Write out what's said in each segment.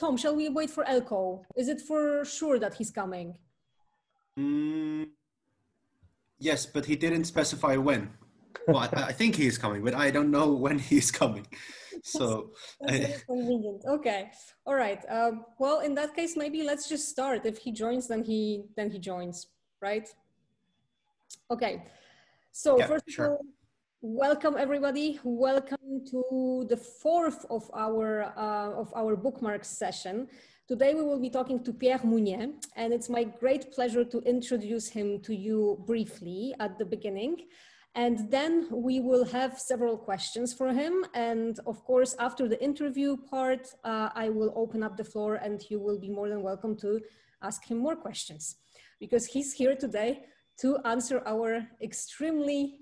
Tom, shall we wait for Elko? Is it for sure that he's coming? Yes, but he didn't specify when. Well, I think he is coming, but I don't know when he's coming. So that's very convenient. Okay, all right. Well, in that case, maybe let's just start. If he joins, then he joins, right? Okay. So yeah, first sure. of all, welcome everybody. Welcome to the fourth of our bookmarks session. Today we will be talking to Pierre Mounier, and it's my great pleasure to introduce him to you briefly at the beginning. And then we will have several questions for him. And of course, after the interview part, I will open up the floor and you will be more than welcome to ask him more questions, because he's here today to answer our extremely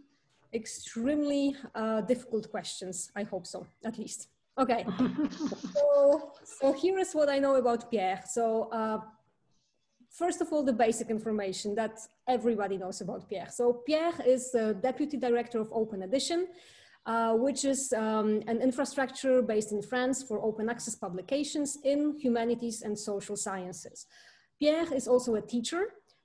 difficult questions. I hope so, at least. Okay, so here is what I know about Pierre. So first of all, the basic information that everybody knows about Pierre. So Pierre is the Deputy Director of Open Edition, which is an infrastructure based in France for open access publications in humanities and social sciences. Pierre is also a teacher.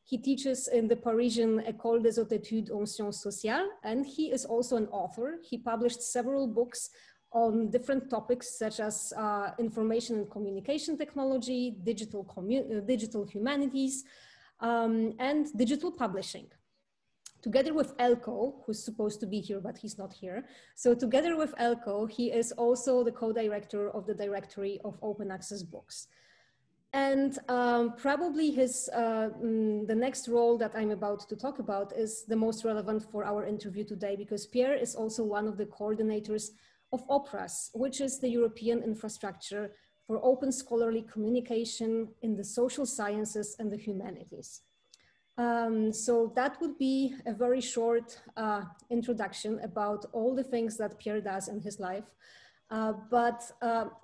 He teaches in the Parisian École des Hautes Études en Sciences Sociales, and he is also an author. He published several books on different topics such as information and communication technology, digital humanities, and digital publishing. Together with Elko, who's supposed to be here, but he's not here. So together with Elko, he is also the co-director of the Directory of Open Access Books. And probably the next role that I'm about to talk about is the most relevant for our interview today, because Pierre is also one of the coordinators of OPERAS, which is the European infrastructure for open scholarly communication in the social sciences and the humanities. So that would be a very short introduction about all the things that Pierre does in his life. But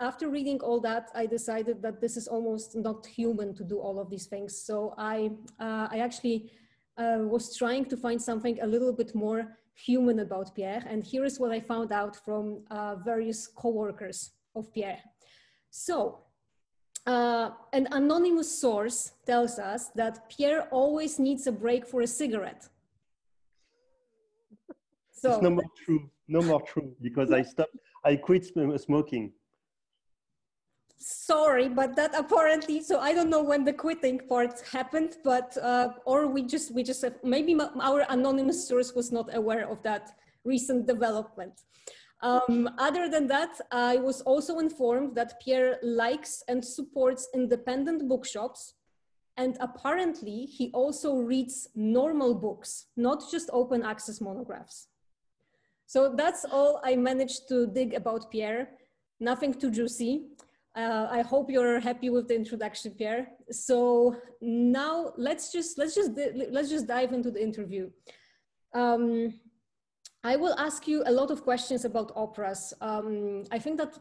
after reading all that, I decided that this is almost not human to do all of these things. So I actually was trying to find something a little bit more human about Pierre. And here is what I found out from various co-workers of Pierre. So an anonymous source tells us that Pierre always needs a break for a cigarette. So it's no more true, because I quit smoking. Sorry, but that apparently, so I don't know when the quitting part happened, but, or we just have, maybe our anonymous source was not aware of that recent development. Other than that, I was also informed that Pierre likes and supports independent bookshops. And apparently he also reads normal books, not just open access monographs. So that's all I managed to dig about Pierre. Nothing too juicy. I hope you're happy with the introduction, Pierre. So now let's just dive into the interview. I will ask you a lot of questions about OPERAS. I think that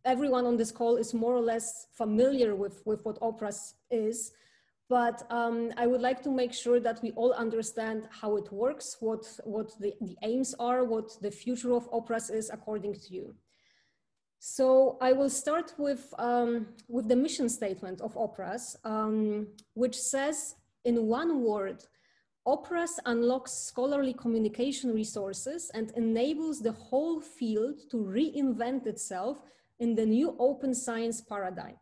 everyone on this call is more or less familiar with what OPERAS is, but I would like to make sure that we all understand how it works, what the aims are, what the future of OPERAS is according to you. So I will start with the mission statement of OPERAS, which says in one word, OPERAS unlocks scholarly communication resources and enables the whole field to reinvent itself in the new open science paradigm.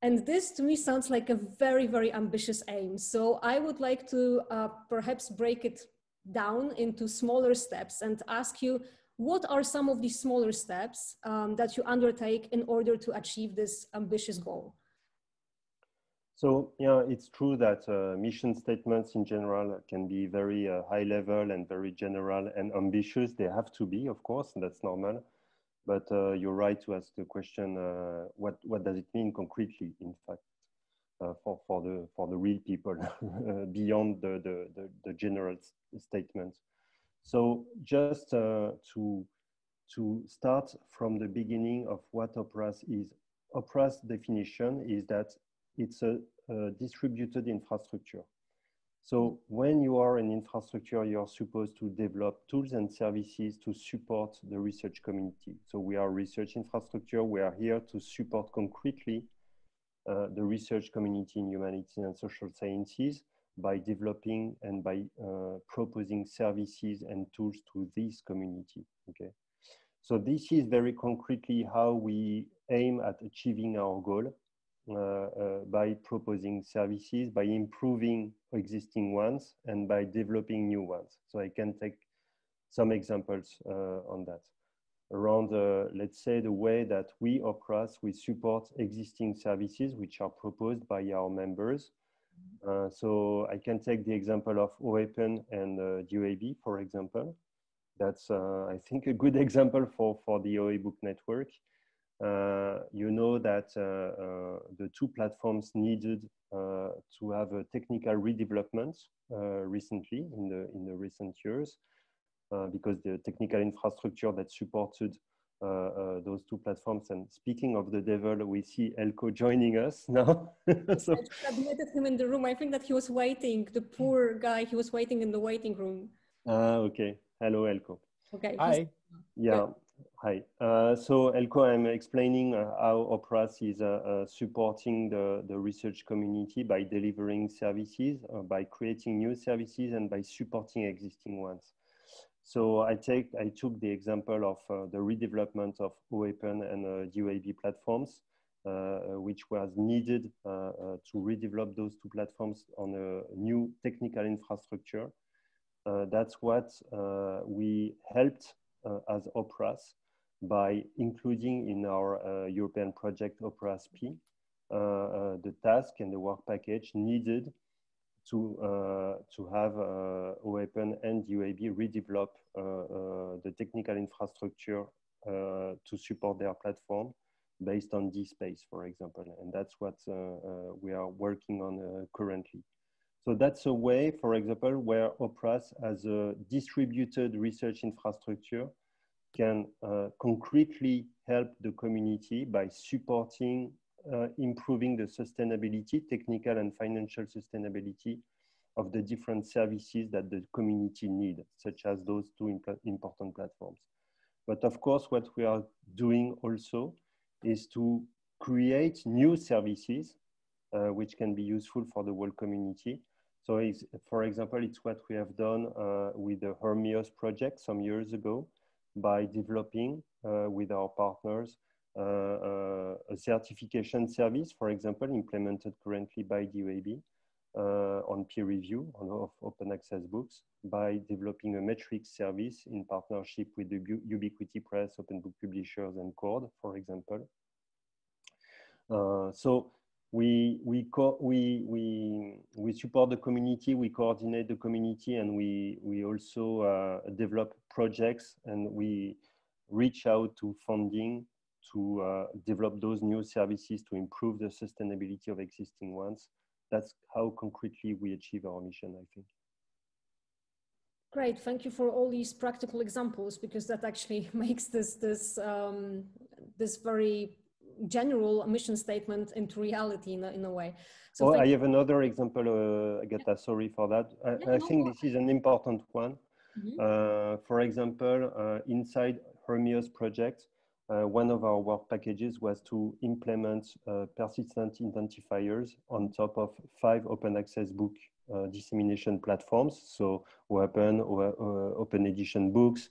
And this to me sounds like a very, very ambitious aim. So I would like to perhaps break it down into smaller steps and ask you, what are some of these smaller steps that you undertake in order to achieve this ambitious goal? So, yeah, it's true that mission statements in general can be very high level and very general and ambitious. They have to be, of course, and that's normal. But you're right to ask the question, what does it mean concretely, in fact, for the real people beyond the general statement. So just to start from the beginning of what OPERAS is. OPERAS definition is that it's a distributed infrastructure. So when you are an infrastructure, you're supposed to develop tools and services to support the research community. So we are research infrastructure. We are here to support concretely the research community in humanities and social sciences by developing and by proposing services and tools to this community. Okay, so this is very concretely how we aim at achieving our goal by proposing services, by improving existing ones, and by developing new ones. So I can take some examples on that. Around, let's say, the way that we, OPERAS, we support existing services which are proposed by our members. So I can take the example of OPEN and DOAB, for example. That's, I think, a good example for the OE Book Network. You know that the two platforms needed to have a technical redevelopment recently in the recent years because the technical infrastructure that supported those two platforms. And speaking of the devil, we see Elko joining us now. So, I just admitted him in the room. I think that he was waiting, the poor guy, he was waiting in the waiting room. Okay. Hello, Elko. Okay. Hi. Yeah. Good. Hi. So, Elko, I'm explaining how OPERAS is supporting the research community by delivering services, by creating new services, and by supporting existing ones. So I took the example of the redevelopment of OPEN and DOAB platforms, which was needed to redevelop those two platforms on a new technical infrastructure. That's what we helped as OPERAS by including in our European project OPERAS P, the task and the work package needed to have OPEN and DOAB redevelop the technical infrastructure to support their platform based on DSpace, for example. And that's what we are working on currently. So that's a way, for example, where OPERAS as a distributed research infrastructure can concretely help the community by supporting improving the sustainability, technical and financial sustainability of the different services that the community need, such as those two important platforms. But of course, what we are doing also is to create new services which can be useful for the whole community. So for example, it's what we have done with the Hermios project some years ago by developing with our partners a certification service, for example, implemented currently by DOAB on peer review of open access books by developing a metrics service in partnership with the Ubiquity Press, Open Book Publishers, and Cord, for example. So we support the community, we coordinate the community, and we also develop projects, and we reach out to funding to develop those new services to improve the sustainability of existing ones. That's how concretely we achieve our mission, I think. Great, thank you for all these practical examples, because that actually makes this very general mission statement into reality in a way. So I have another example, Agatha, sorry for that. I think this is an important one. Mm-hmm. For example, inside Hermios project, one of our work packages was to implement persistent identifiers on top of 5 open access book dissemination platforms. So OPEN, Open Edition Books,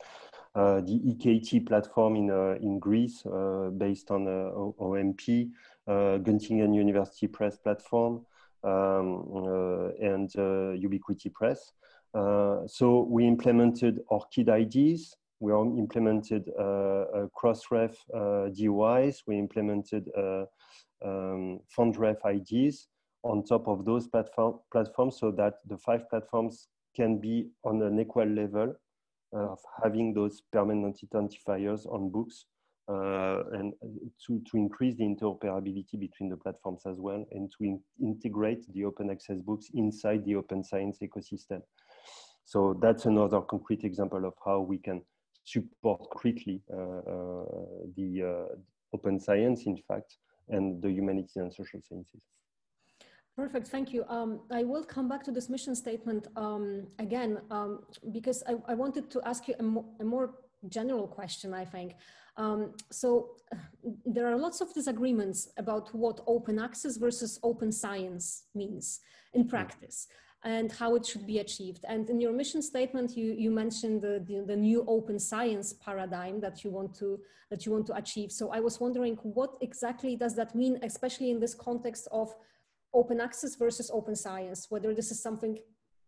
the EKT platform in Greece based on OMP, Göttingen University Press platform, and Ubiquity Press. So we implemented ORCID IDs. We implemented Crossref DOIs. We implemented FontRef IDs on top of those platforms so that the 5 platforms can be on an equal level of having those permanent identifiers on books and to increase the interoperability between the platforms as well, and to integrate the open access books inside the open science ecosystem. So that's another concrete example of how we can support quickly the open science, in fact, and the humanities and social sciences. Perfect, thank you. I will come back to this mission statement again, because I wanted to ask you a more general question, I think. There are lots of disagreements about what open access versus open science means in practice and how it should be achieved. And in your mission statement, you mentioned the new open science paradigm that you want to achieve. So I was wondering, what exactly does that mean, especially in this context of open access versus open science, whether this is something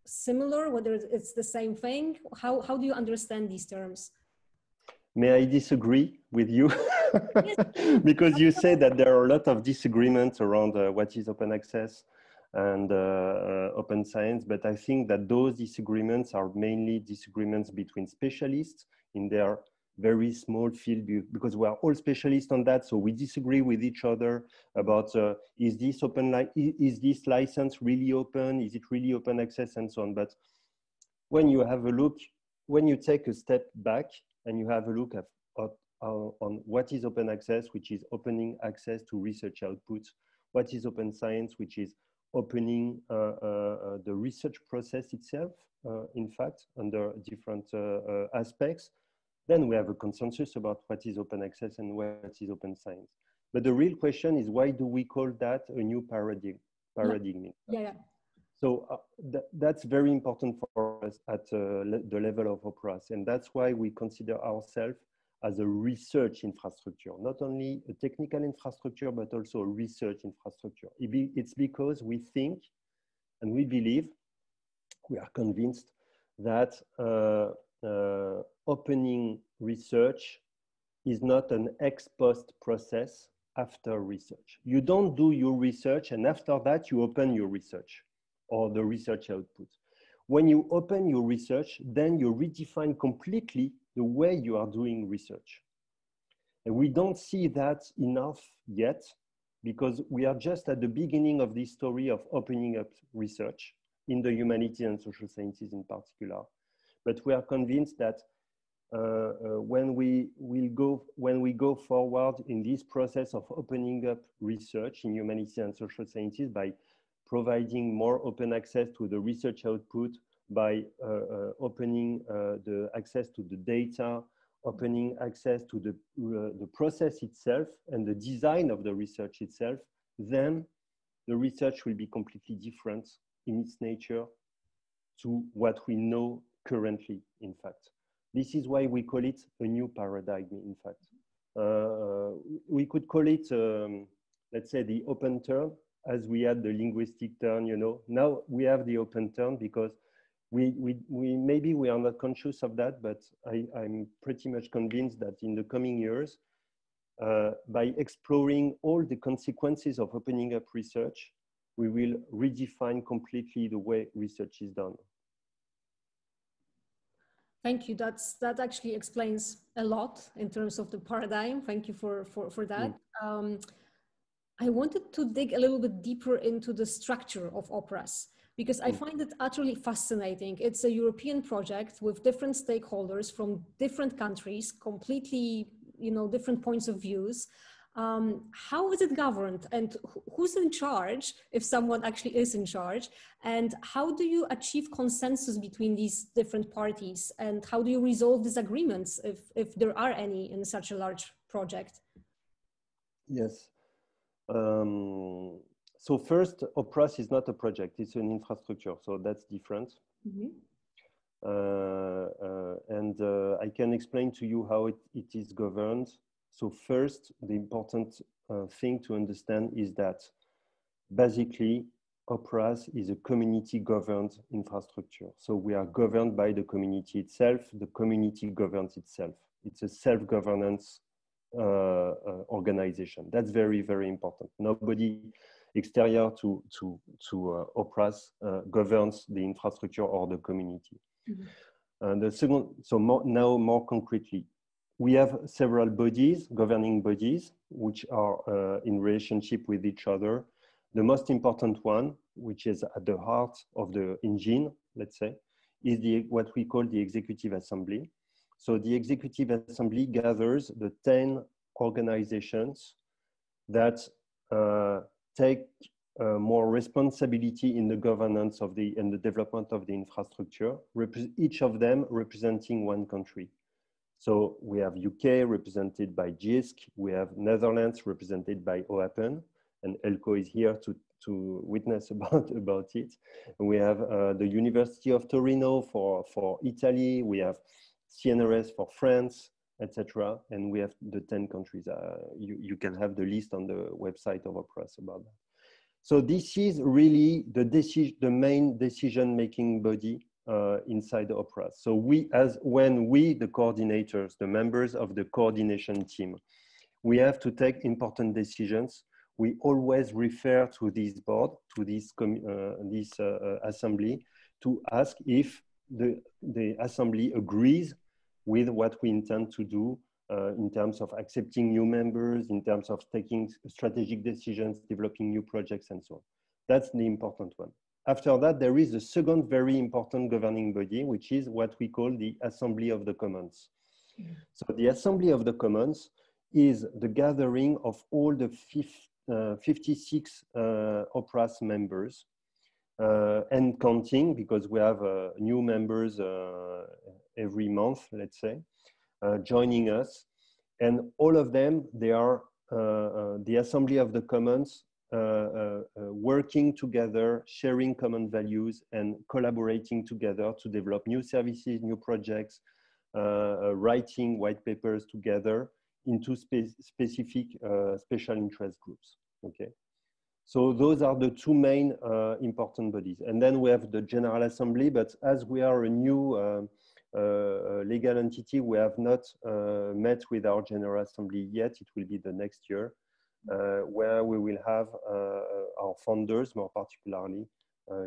similar, whether it's the same thing? How do you understand these terms? May I disagree with you? Because you say that there are a lot of disagreements around what is open access and open science, but I think that those disagreements are mainly disagreements between specialists in their very small field, because we are all specialists on that. So we disagree with each other about is this is this license really open? Is it really open access and so on? But when you have a look, when you take a step back and you have a look at on what is open access, which is opening access to research outputs, what is open science, which is opening the research process itself, in fact, under different aspects, then we have a consensus about what is open access and what is open science. But the real question is, why do we call that a new paradigm? Yeah. So that's very important for us at the level of OPERAS. And that's why we consider ourselves as a research infrastructure, not only a technical infrastructure, but also a research infrastructure. It's because we think and we believe, we are convinced that opening research is not an ex post process after research. You don't do your research and after that you open your research or the research output. When you open your research, then you redefine completely the way you are doing research. And we don't see that enough yet, because we are just at the beginning of this story of opening up research in the humanities and social sciences in particular. But we are convinced that when we go forward in this process of opening up research in humanities and social sciences by providing more open access to the research output, by opening the access to the data, opening access to the process itself and the design of the research itself, then the research will be completely different in its nature to what we know currently, in fact. This is why we call it a new paradigm, in fact. We could call it, let's say, the open turn, as we had the linguistic turn, you know. Now we have the open turn because maybe we are not conscious of that, but I'm pretty much convinced that in the coming years, by exploring all the consequences of opening up research, we will redefine completely the way research is done. Thank you. That actually explains a lot in terms of the paradigm. Thank you for that. I wanted to dig a little bit deeper into the structure of OPERAS, because I find it utterly fascinating. It's a European project with different stakeholders from different countries, completely, different points of views. How is it governed, and who's in charge, if someone actually is in charge? And how do you achieve consensus between these different parties? And how do you resolve disagreements, if there are any in such a large project? Yes. So first, OPERAS is not a project, it's an infrastructure, so that's different. And I can explain to you how it is governed. So first, the important thing to understand is that basically OPERAS is a community governed infrastructure. So we are governed by the community itself, the community governs itself. It's a self-governance organization. That's very, very important. Nobody exterior to OPERAS governs the infrastructure or the community. And the second, so now more concretely, we have several bodies, governing bodies, which are in relationship with each other. The most important one, which is at the heart of the engine, let's say, is what we call the Executive Assembly. So the Executive Assembly gathers the 10 organizations that take more responsibility in the governance of and the development of the infrastructure, each of them representing one country. So we have UK represented by JISC, we have Netherlands represented by OAPEN, and Elko is here to witness about it. And we have the University of Torino for Italy, we have CNRS for France, etc. And we have the 10 countries. You can have the list on the website of OPERAS about that. So this is really the main decision-making body inside OPERAS. So when we, the coordinators, the members of the coordination team, we have to take important decisions, we always refer to this board, to this assembly, to ask if the assembly agrees with what we intend to do in terms of accepting new members, in terms of taking strategic decisions, developing new projects, and so on. That's the important one. After that, there is a second very important governing body, which is what we call the Assembly of the Commons. So the Assembly of the Commons is the gathering of all the 56 OPERAS members and counting, because we have new members every month, let's say, joining us. And all of them, they are the Assembly of the Commons working together, sharing common values and collaborating together to develop new services, new projects, writing white papers together into specific special interest groups, okay? So those are the two main important bodies. And then we have the General Assembly, but as we are a new legal entity, we have not met with our General Assembly yet. It will be the next year, where we will have our founders, more particularly,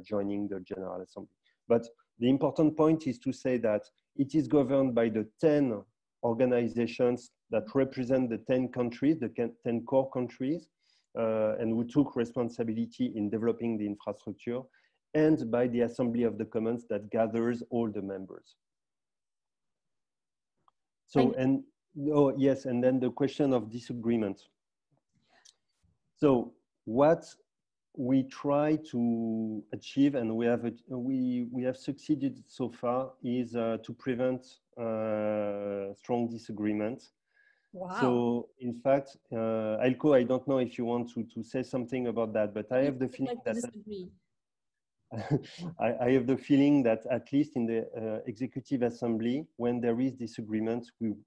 joining the General Assembly. But the important point is to say that it is governed by the 10 organizations that represent the 10 countries, the 10 core countries, and who took responsibility in developing the infrastructure, and by the Assembly of the Commons that gathers all the members. So, and oh yes, and then the question of disagreement. So what we try to achieve, and we have succeeded so far, is to prevent strong disagreement. Wow. So in fact, Elko, I don't know if you want to say something about that, but I have the feeling that I have the feeling that at least in the executive assembly, when there is disagreement,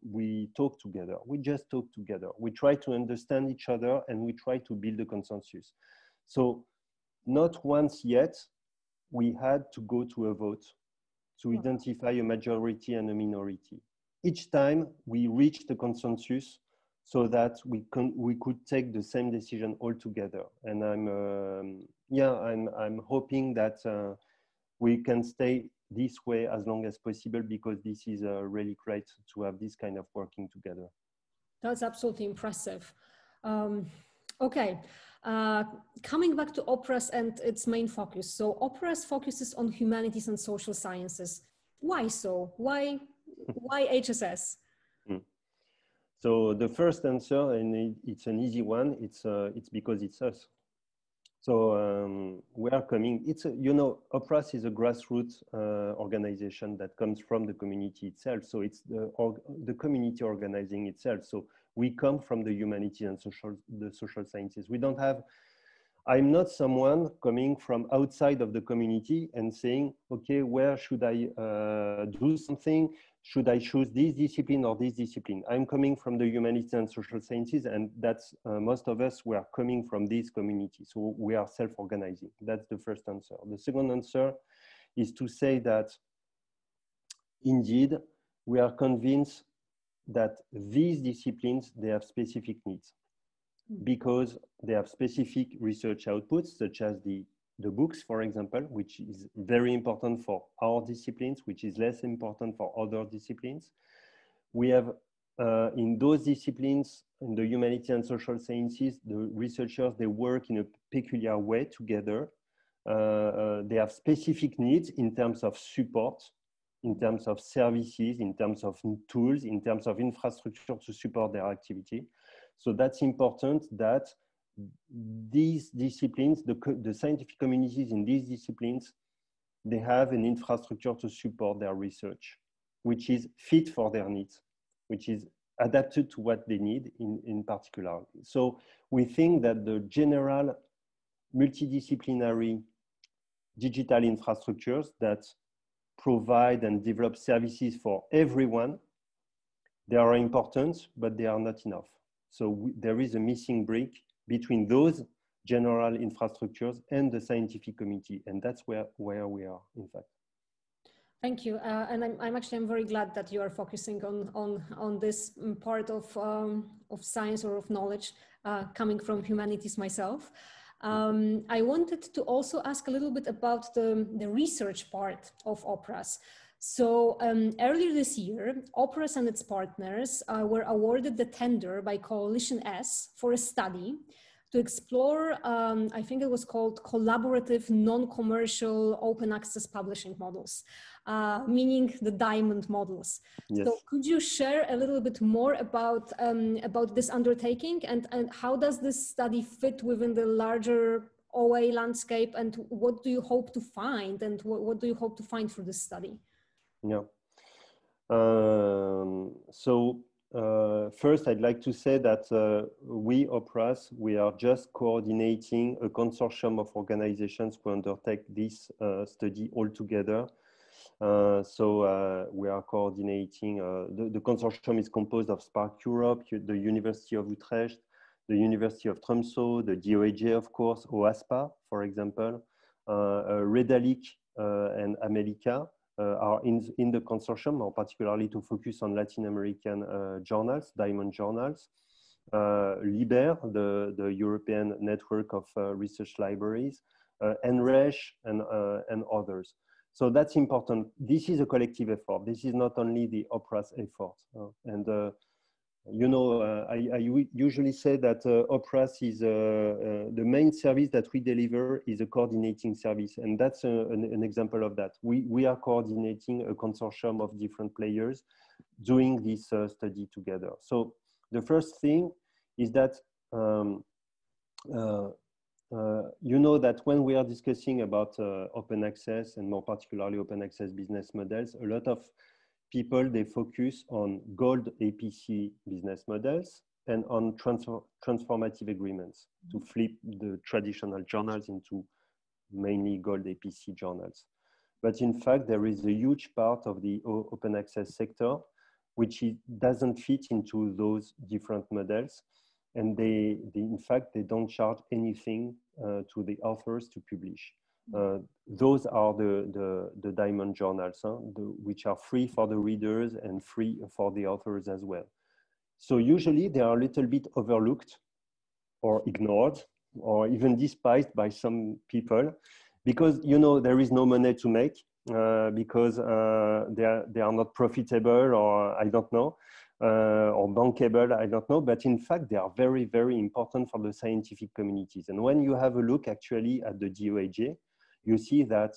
we talk together. We just talk together. We try to understand each other and we try to build a consensus. So not once yet, we had to go to a vote to identify a majority and a minority. Each time we reached a consensus so that we could take the same decision all together. And I'm hoping that we can stay this way as long as possible, because this is really great to have this kind of working together. That's absolutely impressive. Okay, coming back to OPERAS and its main focus. So OPERAS focuses on humanities and social sciences. Why so? Why HSS? So the first answer, and it's an easy one, it's because it's us. So we are coming, you know, OPERAS is a grassroots organization that comes from the community itself. So it's the community organizing itself. So we come from the humanities and the social sciences. We don't have, I'm not someone coming from outside of the community and saying, okay, where should I do something? Should I choose this discipline or this discipline? I'm coming from the humanities and social sciences, and that's most of us were coming from this community. So we are self-organizing. That's the first answer. The second answer is to say that indeed, we are convinced that these disciplines, they have specific needs because they have specific research outputs, such as the books, for example, which is very important for our disciplines, which is less important for other disciplines. We have in those disciplines, in the humanities and social sciences, the researchers, they work in a peculiar way together. They have specific needs in terms of support, in terms of services, in terms of tools, in terms of infrastructure to support their activity. So that's important that these disciplines, the scientific communities in these disciplines, they have an infrastructure to support their research, which is fit for their needs. which is adapted to what they need in particular. So we think that the general multidisciplinary digital infrastructures that provide and develop services for everyone, they are important, but they are not enough. So there is a missing brick between those general infrastructures and the scientific community. And that's where we are, in fact. Thank you. And I'm very glad that you are focusing on this part of science or of knowledge coming from humanities myself. I wanted to also ask a little bit about the research part of OPERAS. So earlier this year, OPERAS and its partners were awarded the tender by Coalition S for a study to explore, I think it was called collaborative, non-commercial open access publishing models, meaning the diamond models. Yes. So could you share a little bit more about this undertaking and how does this study fit within the larger OA landscape, and what do you hope to find, and what do you hope to find through this study? Yeah. First, I'd like to say that we, OPERAS, we are just coordinating a consortium of organizations who undertake this study all together. We are coordinating, the consortium is composed of Spark Europe, the University of Utrecht, the University of Tromsø, the DOAJ, of course, OASPA, for example, Redalic and America. Are in the consortium, or particularly to focus on Latin American journals, diamond journals. LIBER, the European Network of Research Libraries, NRESH, and others. So that's important. This is a collective effort. This is not only the OPERAS effort. You know, I usually say that OPERAS is the main service that we deliver is a coordinating service, and that's an example of that. We are coordinating a consortium of different players doing this study together. So the first thing is that you know that when we are discussing about open access, and more particularly open access business models, a lot of people, they focus on gold APC business models and on transformative agreements to flip the traditional journals into mainly gold APC journals. But in fact, there is a huge part of the open access sector which doesn't fit into those different models. And in fact, they don't charge anything to the authors to publish. Those are the diamond journals, which are free for the readers and free for the authors as well. So usually they are a little bit overlooked or ignored or even despised by some people because, you know, there is no money to make because they are not profitable, or I don't know, or bankable, I don't know, but in fact they are very, very important for the scientific communities. And when you have a look actually at the DOAJ, you see that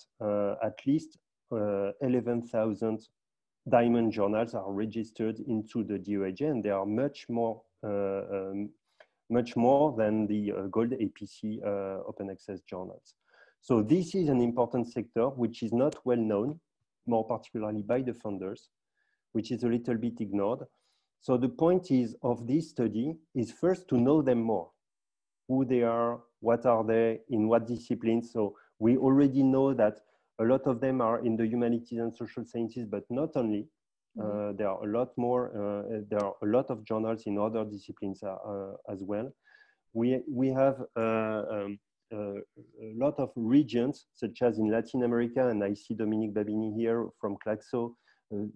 at least 11,000 diamond journals are registered into the DOAJ, and they are much more than the gold APC open access journals. So this is an important sector which is not well known, more particularly by the funders, which is a little bit ignored. So the point is of this study is first to know them more, who they are, what are they, in what disciplines. So we already know that a lot of them are in the humanities and social sciences, but not only. There are a lot more. There are a lot of journals in other disciplines as well. We have a lot of regions, such as in Latin America, and I see Dominique Babini here from Claxo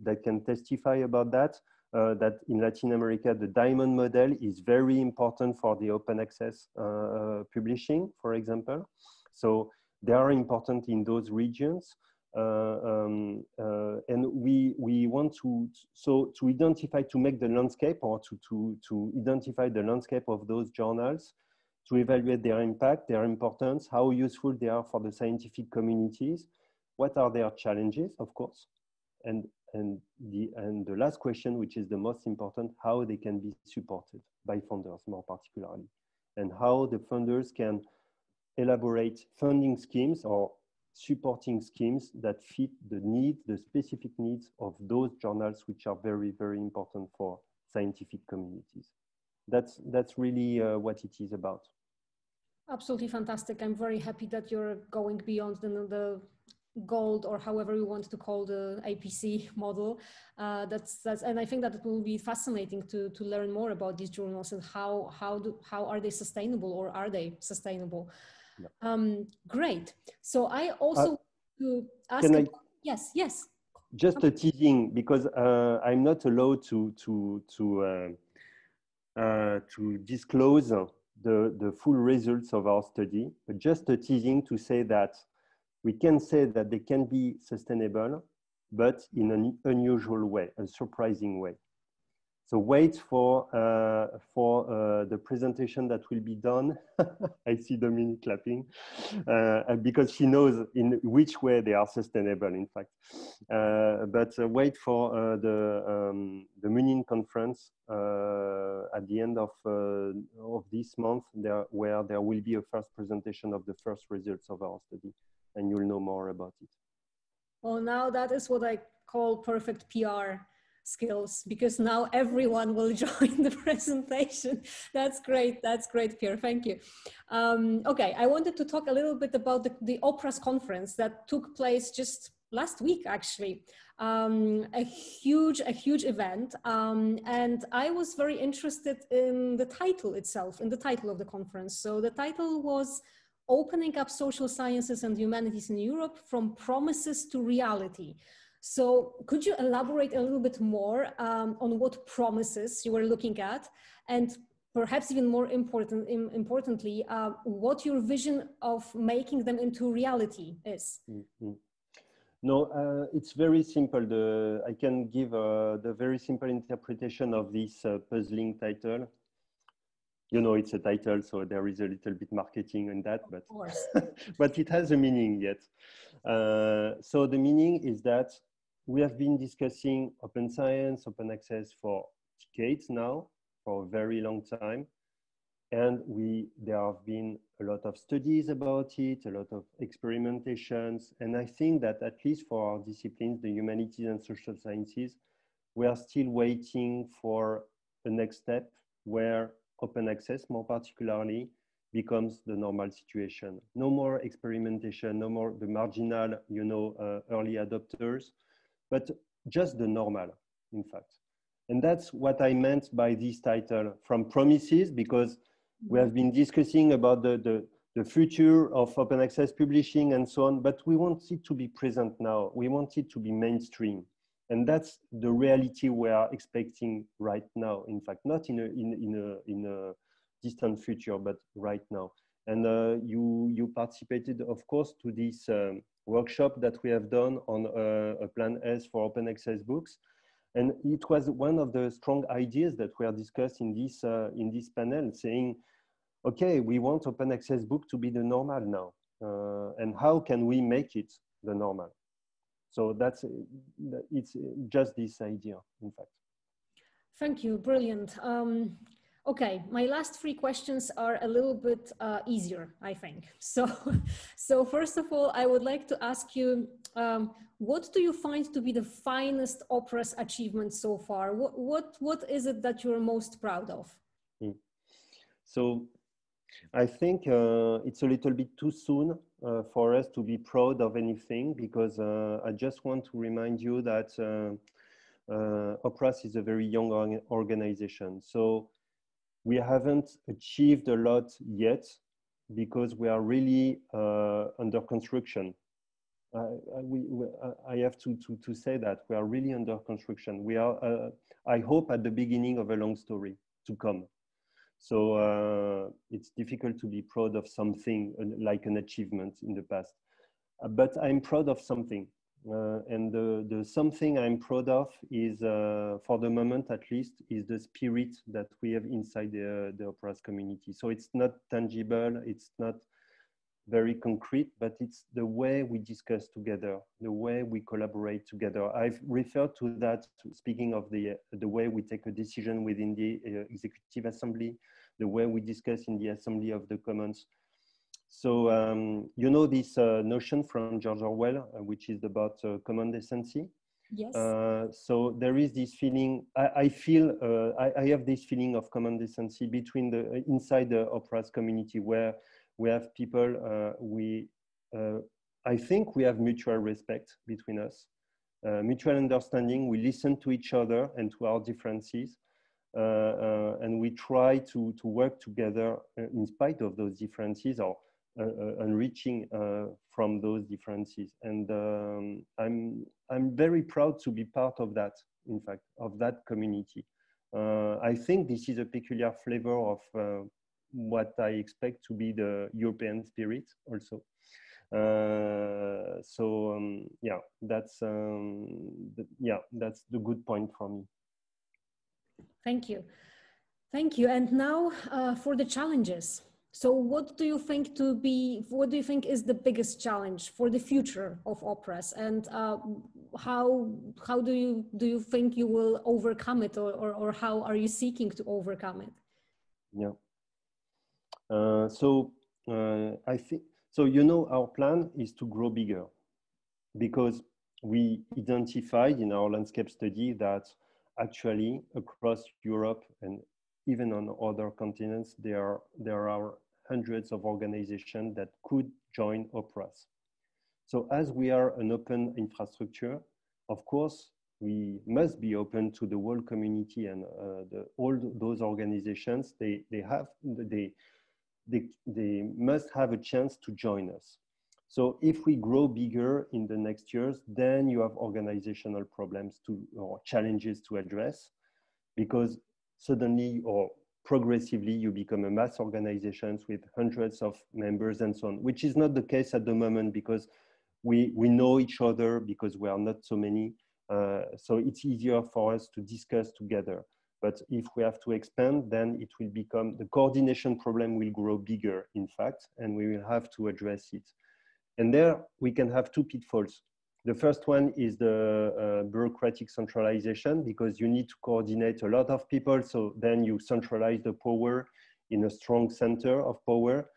that can testify about that. That in Latin America, the diamond model is very important for the open access publishing, for example. So they are important in those regions. And we want to identify, to make the landscape, or to identify the landscape of those journals, to evaluate their impact, their importance, how useful they are for the scientific communities, what are their challenges, of course, and the last question, which is the most important, how they can be supported by funders more particularly, and how the funders can elaborate funding schemes or supporting schemes that fit the needs, the specific needs of those journals, which are very, very important for scientific communities. That's really what it is about. Absolutely fantastic. I'm very happy that you're going beyond the gold, or however you want to call the APC model. And I think that it will be fascinating to learn more about these journals and how are they sustainable, or are they sustainable? Yeah. Great. So I also to ask. Yes. Just a teasing, because I'm not allowed to disclose the full results of our study, but just a teasing to say that we can say that they can be sustainable, but in an unusual way, a surprising way. So wait for the presentation that will be done. I see Dominique clapping, because she knows in which way they are sustainable, in fact. But wait for the Mounier conference at the end of this month, where there will be a first presentation of the first results of our study, and you'll know more about it. Well, now that is what I call perfect PR skills, because now everyone will join the presentation. That's great. That's great, Pierre. Thank you. Okay, I wanted to talk a little bit about the OPERAS conference that took place just last week, actually. A huge event. And I was very interested in the title itself, in the title of the conference. So the title was Opening Up Social Sciences and Humanities in Europe from Promises to Reality. So could you elaborate a little bit more on what promises you were looking at, and perhaps even more importantly, what your vision of making them into reality is? Mm-hmm. No, it's very simple. I can give the very simple interpretation of this puzzling title. You know, it's a title, so there is a little bit marketing in that, but, but it has a meaning yet. So the meaning is that we have been discussing open science, open access for decades now, for a very long time. And there have been a lot of studies about it, a lot of experimentations. And I think that at least for our disciplines, the humanities and social sciences, we are still waiting for the next step where open access, more particularly, becomes the normal situation. No more experimentation, no more the marginal, early adopters, but just the normal, in fact. And that's what I meant by this title, From Promises, because we have been discussing about the future of open access publishing and so on, but we want it to be present now. We want it to be mainstream. And that's the reality we are expecting right now, in fact, not in a distant future, but right now. And you participated, of course, to this workshop that we have done on a Plan S for open access books. And it was one of the strong ideas that we are discussing in this panel, saying, okay, we want open access book to be the normal now. And how can we make it the normal? So it's just this idea, in fact. Thank you, brilliant. Okay, my last three questions are a little bit easier, I think. So first of all, I would like to ask you, what do you find to be the finest OPERAS achievement so far? What is it that you're most proud of? So I think it's a little bit too soon for us to be proud of anything, because I just want to remind you that OPERAS is a very young organization. So we haven't achieved a lot yet because we are really under construction. I have to say that we are really under construction. We are, I hope, at the beginning of a long story to come. So it's difficult to be proud of something like an achievement in the past. But I'm proud of something. And the something I'm proud of is, for the moment at least, is the spirit that we have inside the OPERAS community. So it's not tangible, it's not very concrete, but it's the way we discuss together, the way we collaborate together. I've referred to that, speaking of the way we take a decision within the Executive Assembly, the way we discuss in the Assembly of the Commons. So, you know this notion from George Orwell, which is about common decency. Yes. So there is this feeling, I have this feeling of common decency between the, inside the OPERAS community, where we have people, I think we have mutual respect between us, mutual understanding. We listen to each other and to our differences. And we try to work together in spite of those differences, or enriching from those differences. And I'm very proud to be part of that, in fact, of that community. I think this is a peculiar flavor of what I expect to be the European spirit also. Yeah, that's the good point for me. Thank you. Thank you. And now for the challenges. So what do you think is the biggest challenge for the future of OPERAS, and how do you think you will overcome it, or how are you seeking to overcome it? Yeah. I think, so, you know, our plan is to grow bigger, because we identified in our landscape study that actually across Europe and even on other continents, there are hundreds of organizations that could join OPERAS. So as we are an open infrastructure, of course, we must be open to the whole community, and all those organizations, they must have a chance to join us. So if we grow bigger in the next years, then you have organizational problems or challenges to address, because suddenly or progressively you become a mass organization with hundreds of members and so on, which is not the case at the moment, because we know each other, because we are not so many. So it's easier for us to discuss together. But if we have to expand, then it will become, the coordination problem will grow bigger, in fact, and we will have to address it. And there we can have two pitfalls. The first one is the bureaucratic centralization, because you need to coordinate a lot of people. So then you centralize the power in a strong center of power.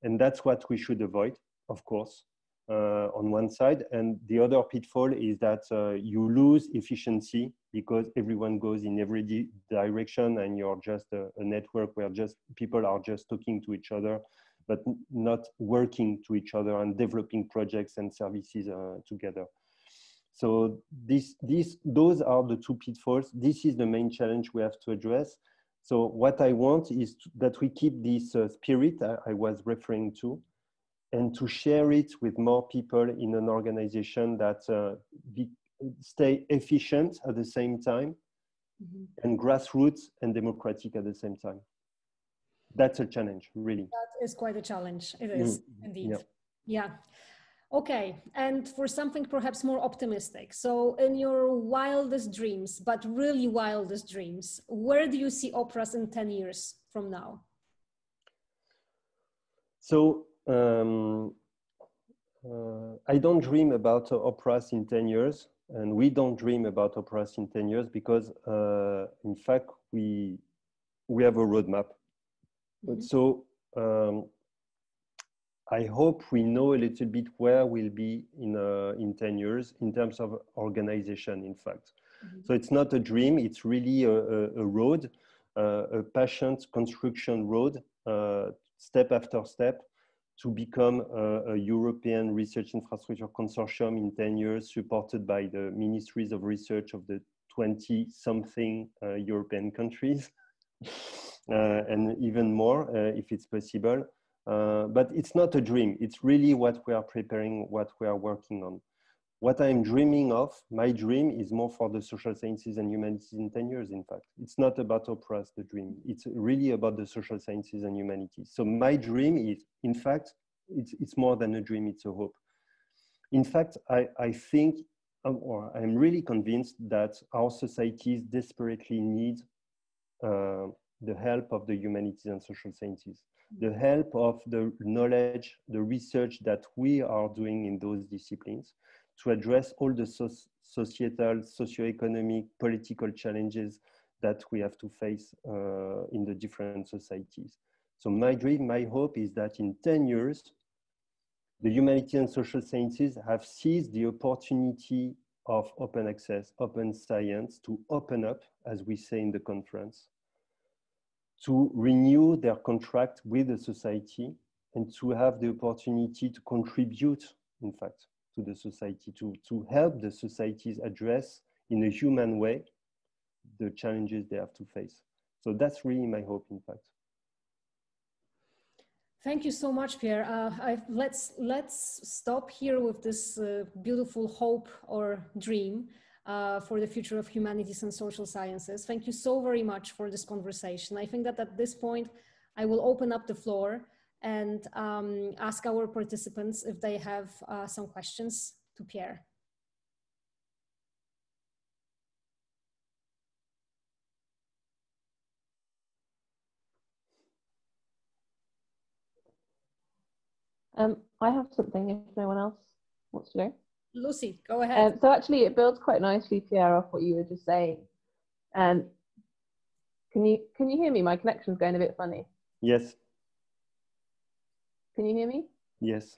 And that's what we should avoid, of course, on one side. And the other pitfall is that you lose efficiency, because everyone goes in every direction, and you're just a network where just people are just talking to each other, but not working to each other and developing projects and services together. So those are the two pitfalls. This is the main challenge we have to address. So what I want is that we keep this spirit I was referring to, and to share it with more people in an organization that stay efficient at the same time, and grassroots and democratic at the same time. That's a challenge, really. That is quite a challenge. It is indeed. Yeah. Okay. And for something perhaps more optimistic. So in your wildest dreams, but really wildest dreams, where do you see OPERAS in 10 years from now? So I don't dream about OPERAS in 10 years, and we don't dream about OPERAS in 10 years, because in fact, we have a roadmap. So I hope we know a little bit where we'll be in 10 years in terms of organization, in fact. So it's not a dream, it's really a road, a patient construction road, step after step, to become a European research infrastructure consortium in 10 years, supported by the ministries of research of the 20-something European countries. And even more if it's possible. But it's not a dream. It's really what we are preparing, what we are working on. What I'm dreaming of, my dream is more for the social sciences and humanities in 10 years, in fact. It's not about OPERAS, the dream. It's really about the social sciences and humanities. So my dream is, in fact, it's more than a dream, it's a hope. In fact, I think, or I'm really convinced that our societies desperately need the help of the humanities and social sciences, the help of the knowledge, the research that we are doing in those disciplines to address all the societal, socioeconomic, political challenges that we have to face in the different societies. So my dream, my hope is that in 10 years, the humanities and social sciences have seized the opportunity of open access, open science to open up, as we say in the conference, to renew their contract with the society and to have the opportunity to contribute, in fact, to the society, to help the societies address in a human way the challenges they have to face. So that's really my hope, in fact. Thank you so much, Pierre. Let's stop here with this beautiful hope or dream for the future of humanities and social sciences. Thank you so very much for this conversation. I think that at this point, I will open up the floor and ask our participants if they have some questions to Pierre. I have something if no one else wants to go. Lucy, go ahead. So actually it builds quite nicely, Pierre, off what you were just saying. Can you hear me? My connection's going a bit funny. Yes. Can you hear me? Yes.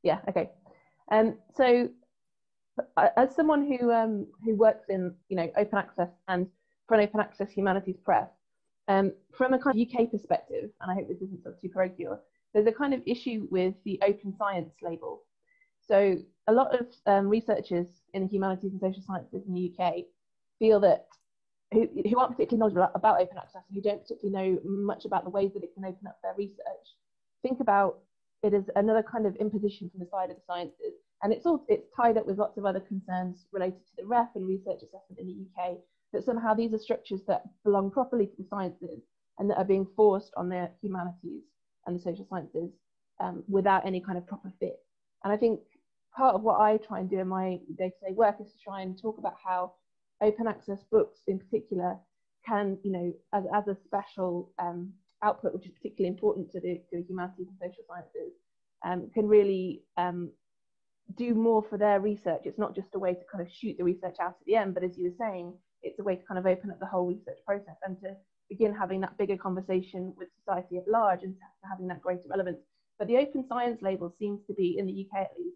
Yeah, okay. So as someone who works in open access and for an open access humanities press, from a kind of UK perspective, and I hope this isn't too parochial, there's a kind of issue with the open science label. So a lot of researchers in the humanities and social sciences in the UK feel that who aren't particularly knowledgeable about open access and who don't particularly know much about the ways that it can open up their research, think about it as another kind of imposition from the side of the sciences. And it's tied up with lots of other concerns related to the REF and research assessment in the UK, that somehow these are structures that belong properly to the sciences and that are being forced on the humanities and the social sciences without any kind of proper fit. And I think part of what I try and do in my day-to-day work is to try and talk about how open access books in particular can, as a special output, which is particularly important to the humanities and social sciences, can really do more for their research. It's not just a way to kind of shoot the research out at the end, but as you were saying, it's a way to kind of open up the whole research process and to begin having that bigger conversation with society at large and having that greater relevance. But the open science label seems to be, in the UK at least,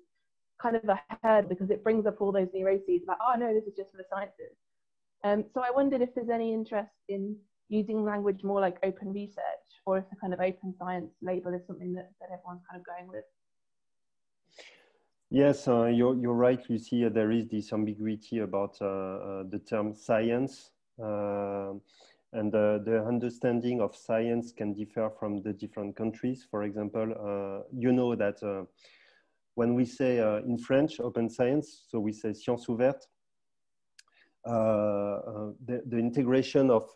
kind of ahead because it brings up all those neuroses about, oh no, this is just for the sciences. So I wondered if there's any interest in using language more like open research, or if the kind of open science label is something that everyone's kind of going with. Yes, you're right, Lucy. There is this ambiguity about the term science. And the understanding of science can differ from the different countries. For example, you know that when we say in French, open science, so we say science ouverte, the integration of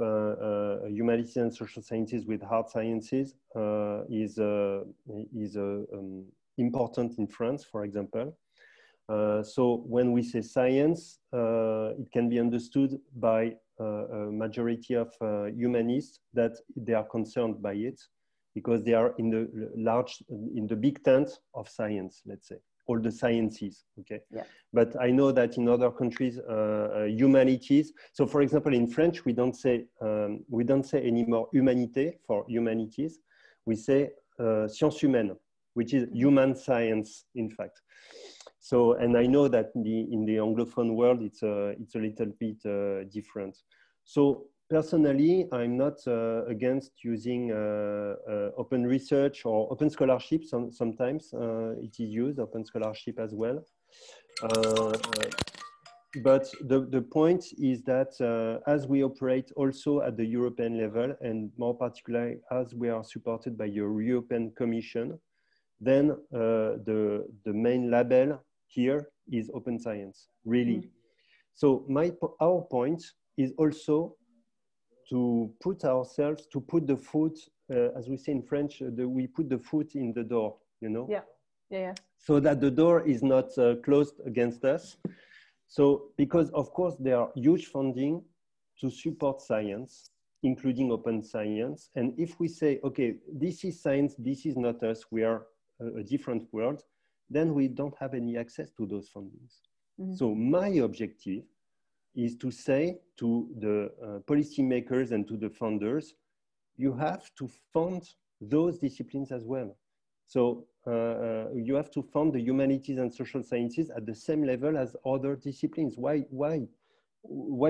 humanities and social sciences with hard sciences is important in France, for example. So when we say science, it can be understood by a majority of humanists that they are concerned by it because they are in the big tent of science, let's say, all the sciences, okay? Yeah. But I know that in other countries, humanities. So for example, in French, we don't say anymore humanité for humanities. We say sciences humaines, which is human science, in fact. So, and I know that in the Anglophone world, it's a little bit different. So personally, I'm not against using open research or open scholarship. Sometimes it is used, open scholarship as well. But the point is that as we operate also at the European level, and more particularly as we are supported by the European Commission, then the main label here is open science, really. Mm. So our point is also to put ourselves, to put the foot, as we say in French, we put the foot in the door, you know? Yeah, yeah, yeah. So that the door is not closed against us. So, because of course there are huge funding to support science, including open science. And if we say, okay, this is science, this is not us, we are a different world, then we don't have any access to those fundings. Mm-hmm. So my objective is to say to the policymakers and to the funders, you have to fund those disciplines as well. So you have to fund the humanities and social sciences at the same level as other disciplines. Why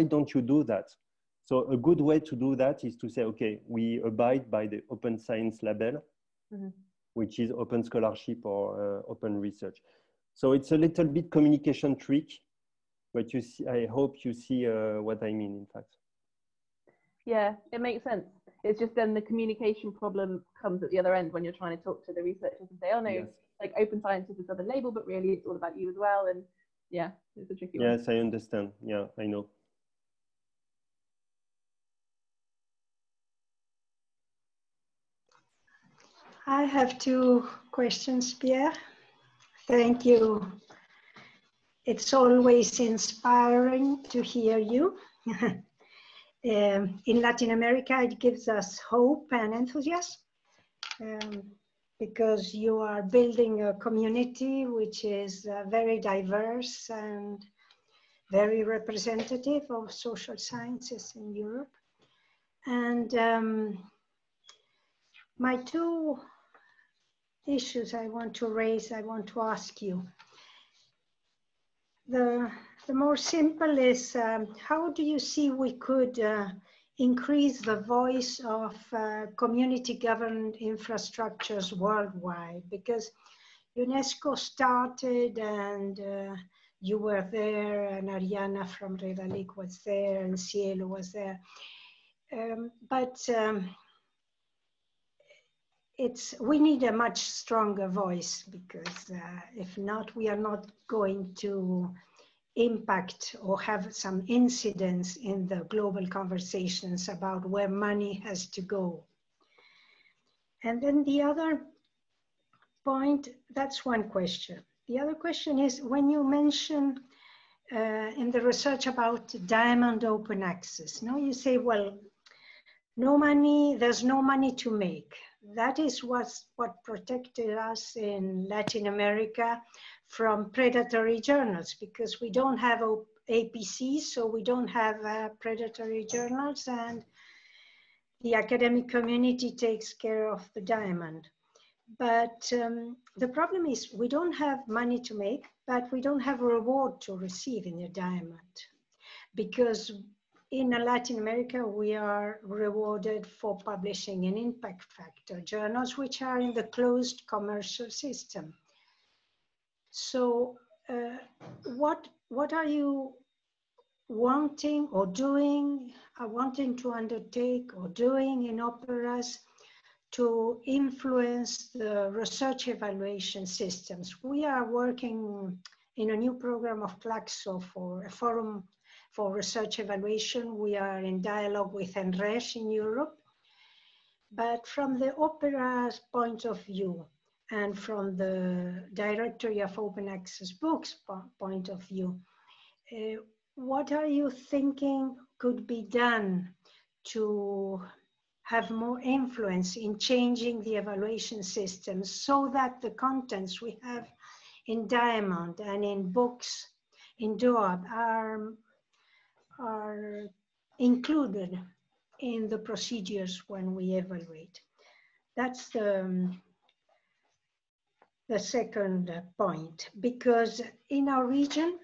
don't you do that? So a good way to do that is to say, okay, we abide by the open science label, which is open scholarship or open research. So it's a little bit communication trick, but you see, I hope you see what I mean, in fact. Yeah, it makes sense. It's just then the communication problem comes at the other end when you're trying to talk to the researchers and say, oh no, yes, like open science is this other label, but really it's all about you as well. And yeah, it's a tricky one. Yes, I understand. Yeah, I know. I have two questions, Pierre. Thank you. It's always inspiring to hear you. In Latin America, it gives us hope and enthusiasm because you are building a community which is very diverse and very representative of social sciences in Europe. And my two issues I want to raise, I want to ask you. The more simple is, how do you see we could increase the voice of community-governed infrastructures worldwide? Because UNESCO started and you were there, and Ariana from Redalic was there, and Cielo was there. We need a much stronger voice, because if not, we are not going to impact or have some incidence in the global conversations about where money has to go. And then the other point, that's one question. The other question is, when you mention in the research about diamond open access, no, you say, well, no money, there's no money to make. That is what protected us in Latin America from predatory journals, because we don't have APCs, so we don't have predatory journals, and the academic community takes care of the diamond. But the problem is we don't have money to make, but we don't have a reward to receive in a diamond, because in Latin America, we are rewarded for publishing in impact factor journals, which are in the closed commercial system. So what are you wanting or doing, wanting to undertake or doing in OPERAS to influence the research evaluation systems? We are working in a new program of Claxo for a forum for research evaluation. We are in dialogue with NRESH in Europe. But from the OPERAS point of view and from the Directory of Open Access Books point of view, what are you thinking could be done to have more influence in changing the evaluation systems so that the contents we have in Diamond and in books in DOAB are included in the procedures when we evaluate? That's the second point, because in our region,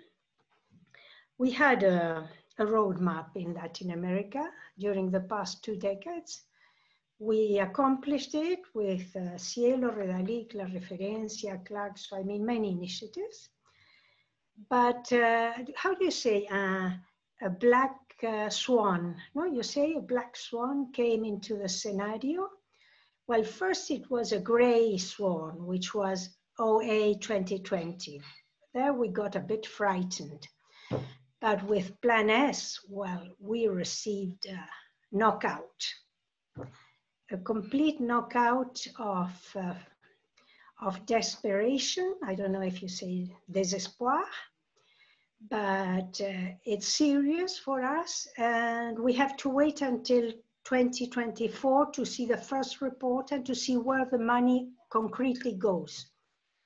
we had a roadmap in Latin America during the past 2 decades. We accomplished it with Cielo, Redalic, La Referencia, Claxo, I mean, many initiatives. But how do you say, a black swan? No, you say a black swan came into the scenario. Well, first it was a gray swan, which was OA 2020. There we got a bit frightened. But with Plan S, well, we received a knockout, a complete knockout of desperation. I don't know if you say désespoir, but it's serious for us, and we have to wait until 2024 to see the first report and to see where the money concretely goes.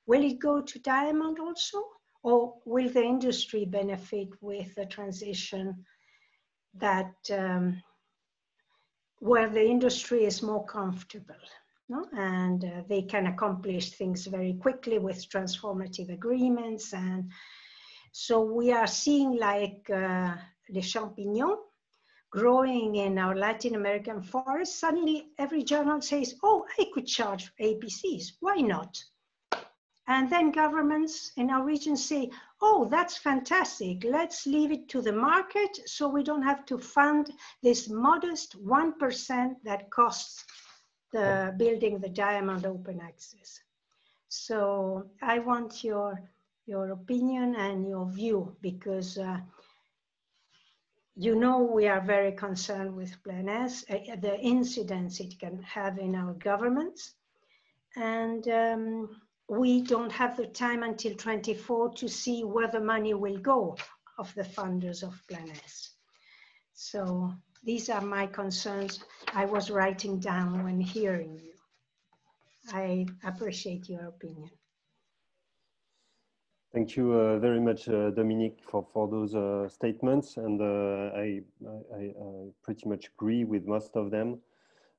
Will it go to Diamond also, or will the industry benefit with the transition that where the industry is more comfortable? no? And they can accomplish things very quickly with transformative agreements. And so we are seeing like les champignons growing in our Latin American forests. Suddenly every journal says, oh, I could charge APCs, why not? And then governments in our region say, oh, that's fantastic. Let's leave it to the market so we don't have to fund this modest 1% that costs the building the Diamond Open Access. So I want your opinion and your view, because you know we are very concerned with Plan S, the incidents it can have in our governments. And we don't have the time until 24 to see where the money will go of the funders of Plan S. So these are my concerns I was writing down when hearing you. I appreciate your opinion. Thank you very much, Dominique, for those statements. And I pretty much agree with most of them,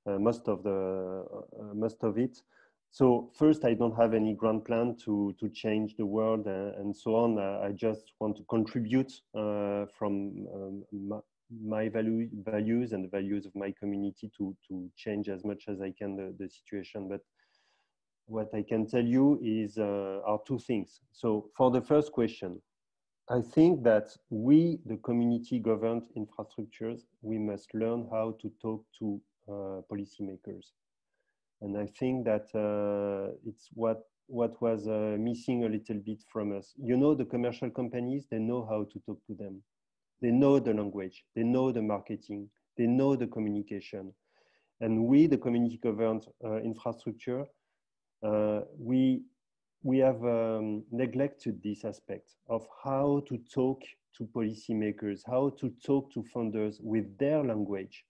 most of it. So first, I don't have any grand plan to change the world and so on. I just want to contribute from my values and the values of my community to change as much as I can the situation. But what I can tell you is are two things. So for the first question, I think that we, the community governed infrastructures, we must learn how to talk to policymakers. And I think that it's what was missing a little bit from us. You know, the commercial companies, they know how to talk to them. They know the language, they know the marketing, they know the communication. And we, the community governed infrastructure, we have neglected this aspect of how to talk to policymakers, how to talk to funders with their language,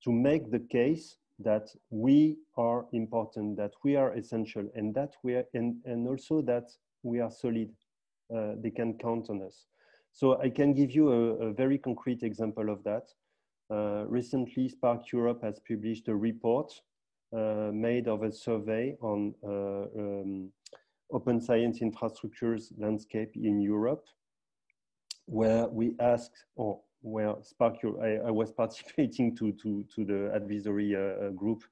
to make the case that we are important, that we are essential, and that we are, and also that we are solid. They can count on us. So I can give you a very concrete example of that. Recently, Spark Europe has published a report made of a survey on open science infrastructures landscape in Europe, where we asked, or where Spark Europe, I was participating to the advisory group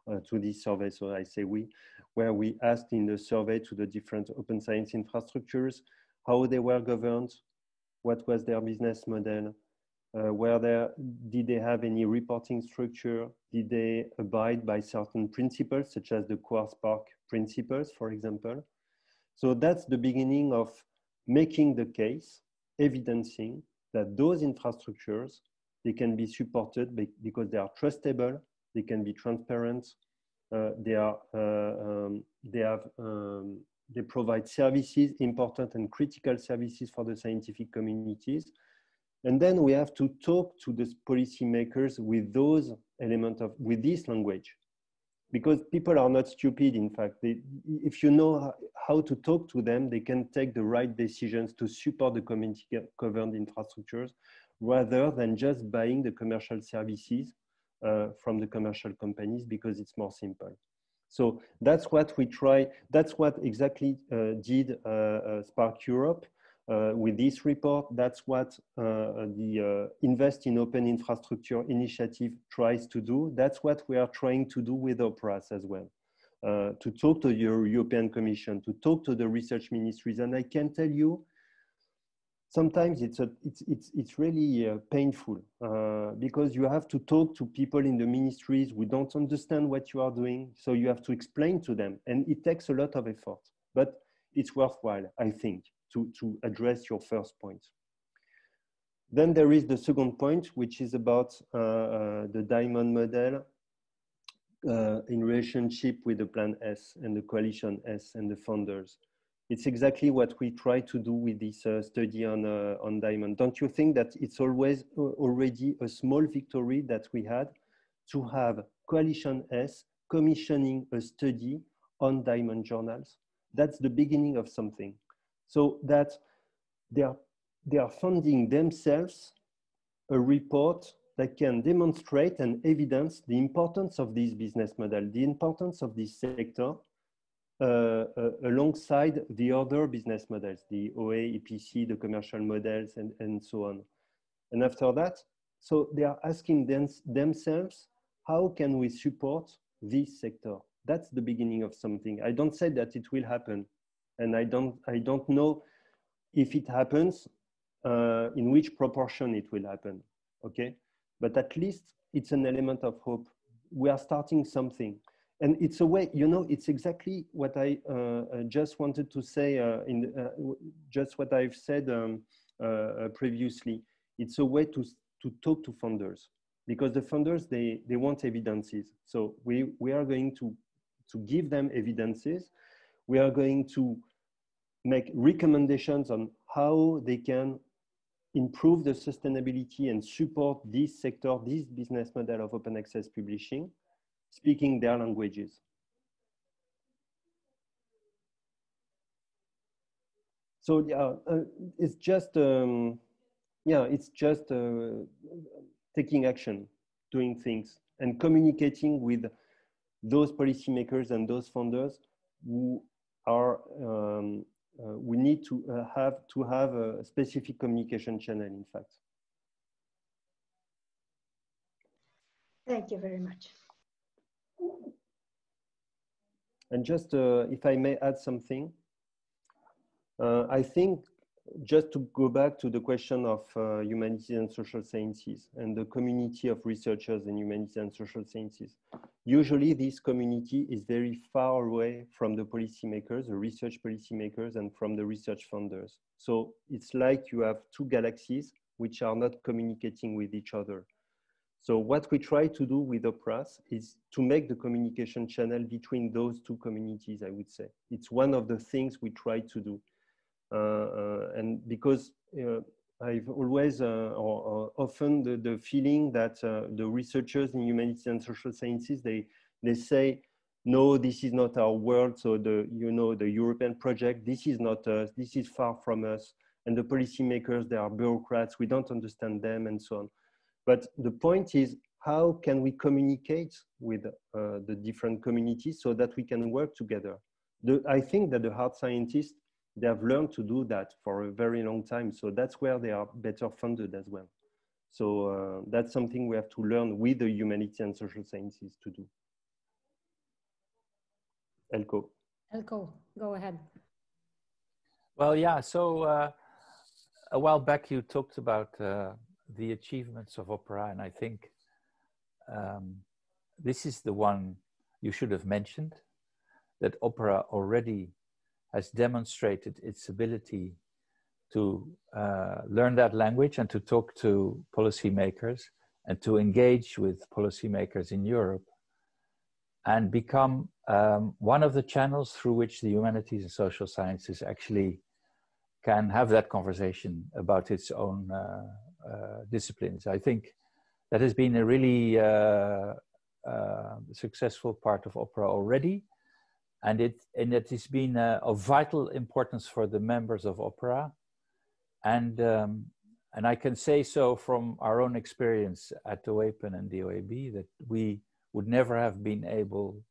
to this survey, so I say we, where we asked in the survey to the different open science infrastructures how they were governed, what was their business model, did they have any reporting structure? Did they abide by certain principles, such as the Core-Spark principles, for example? So that's the beginning of making the case, evidencing that those infrastructures, they can be supported because they are trustable, they can be transparent, they provide services, important and critical services for the scientific communities. And then we have to talk to the policymakers with those elements with this language, because people are not stupid. In fact, if you know how to talk to them, they can take the right decisions to support the community governed infrastructures, rather than just buying the commercial services from the commercial companies, because it's more simple. So that's what we try. That's what exactly did Spark Europe. With this report, that's what the Invest in Open Infrastructure initiative tries to do. That's what we are trying to do with OPERAS as well, to talk to the European Commission, to talk to the research ministries. And I can tell you, sometimes it's really painful because you have to talk to people in the ministries who don't understand what you are doing. So you have to explain to them, and it takes a lot of effort, but it's worthwhile, I think, to address your first point. Then there is the second point, which is about the diamond model in relationship with the Plan S and the Coalition S and the funders. It's exactly what we try to do with this study on diamond. Don't you think that it's always already a small victory that we had to have Coalition S commissioning a study on diamond journals? That's the beginning of something. So that they are funding themselves a report that can demonstrate and evidence the importance of this business model, the importance of this sector alongside the other business models, the OA, EPC, the commercial models, and so on. And after that, so they are asking themselves, how can we support this sector? That's the beginning of something. I don't say that it will happen. And I don't know if it happens, in which proportion it will happen, okay? But at least it's an element of hope. We are starting something. And it's a way, you know, it's exactly what I just wanted to say, just what I've said previously. It's a way to talk to funders, because the funders, they want evidences. So we are going to give them evidences. We are going to make recommendations on how they can improve the sustainability and support this sector, this business model of open access publishing, speaking their languages. So yeah, it's just taking action, doing things, and communicating with those policymakers and those funders who are. We need to have a specific communication channel, in fact. Thank you very much. And just if I may add something, I think just to go back to the question of humanities and social sciences and the community of researchers in humanities and social sciences. Usually this community is very far away from the policymakers, the research policymakers, and from the research funders. So it's like you have two galaxies which are not communicating with each other. So what we try to do with OPERAS is to make the communication channel between those two communities, I would say. It's one of the things we try to do. And because I've always or often the feeling that the researchers in humanities and social sciences, they say, no, this is not our world. So the European project, this is not us, this is far from us. And the policymakers, they are bureaucrats, we don't understand them, and so on. But the point is, how can we communicate with the different communities so that we can work together? I think that the hard scientists, they have learned to do that for a very long time. So that's where they are better funded as well. So that's something we have to learn with the humanities and social sciences to do. Elko. Elko, go ahead. Well, yeah, so a while back you talked about the achievements of OPERA, and I think this is the one you should have mentioned, that OPERA already has demonstrated its ability to learn that language and to talk to policymakers and to engage with policymakers in Europe and become one of the channels through which the humanities and social sciences actually can have that conversation about its own disciplines. I think that has been a really successful part of OPERA already. And it has been of vital importance for the members of OPERA. And I can say so from our own experience at OAPEN and the OAB that we would never have been able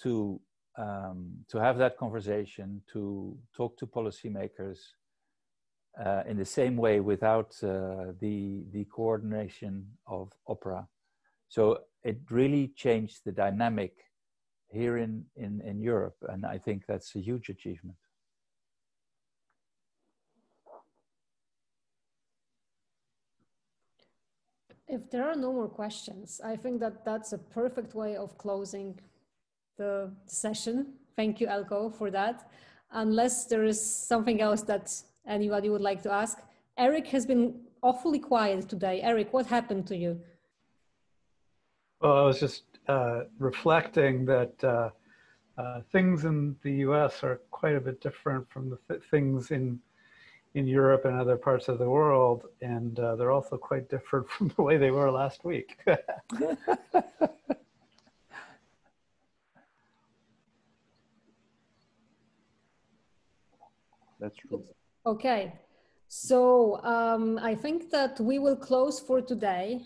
to have that conversation, to talk to policymakers in the same way without the coordination of OPERA. So it really changed the dynamic here in Europe, and I think that's a huge achievement. If there are no more questions, I think that that's a perfect way of closing the session. Thank you, Elko, for that. Unless there is something else that anybody would like to ask. Eric has been awfully quiet today. Eric, what happened to you? Well, I was just reflecting that things in the US are quite a bit different from the things in Europe and other parts of the world. And they're also quite different from the way they were last week. That's true. Okay. So I think that we will close for today.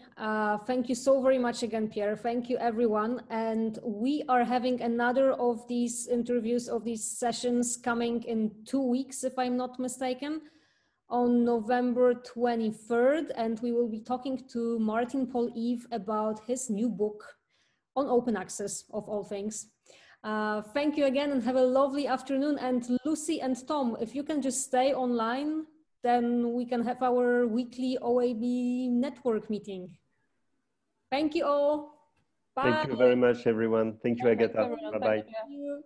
Thank you so very much again, Pierre. Thank you, everyone. And we are having another of these interviews, of these sessions coming in 2 weeks, if I'm not mistaken, on November 23rd. And we will be talking to Martin Paul-Eve about his new book on open access, of all things. Thank you again and have a lovely afternoon. And Lucy and Tom, if you can just stay online, then we can have our weekly OAB network meeting. Thank you all. Bye. Thank you very much, everyone. Thank you, Agatha. Bye-bye. Thank you.